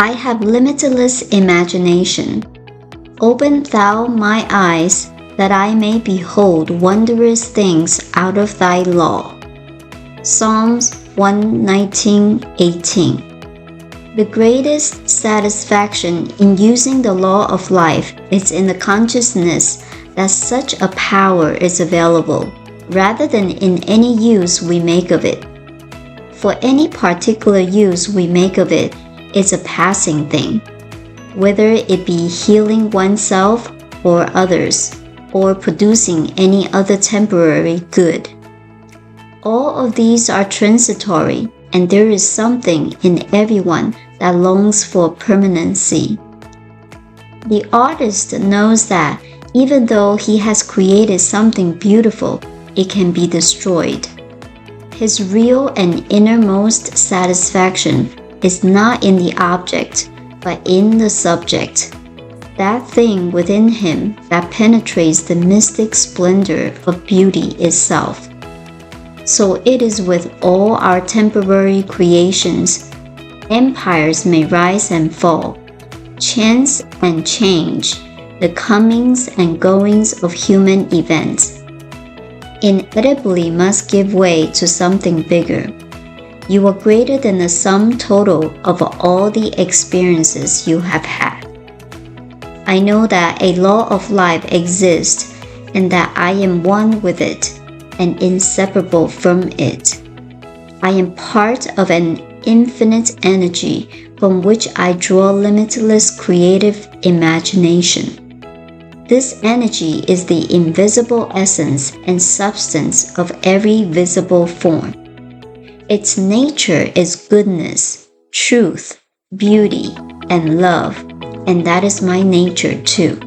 I have limitless imagination. Open thou my eyes, that I may behold wondrous things out of thy law. Psalms 119:18. The greatest satisfaction in using the law of life is in the consciousness that such a power is available, rather than in any use we make of it. For any particular use we make of it is a passing thing, whether it be healing oneself or others, or producing any other temporary good. All of these are transitory, and there is something in everyone that longs for permanency. The artist knows that even though he has created something beautiful, it can be destroyed. His real and innermost satisfaction is not in the object, but in the subject, that thing within him that penetrates the mystic splendor of beauty itself. So it is with all our temporary creations. Empires may rise and fall, chance and change, the comings and goings of human events inevitably must give way to something bigger. You are greater than the sum total of all the experiences you have had. I know that a law of life exists and that I am one with it and inseparable from it. I am part of an infinite energy from which I draw limitless creative imagination. This energy is the invisible essence and substance of every visible form. Its nature is goodness, truth, beauty, and love, and that is my nature too.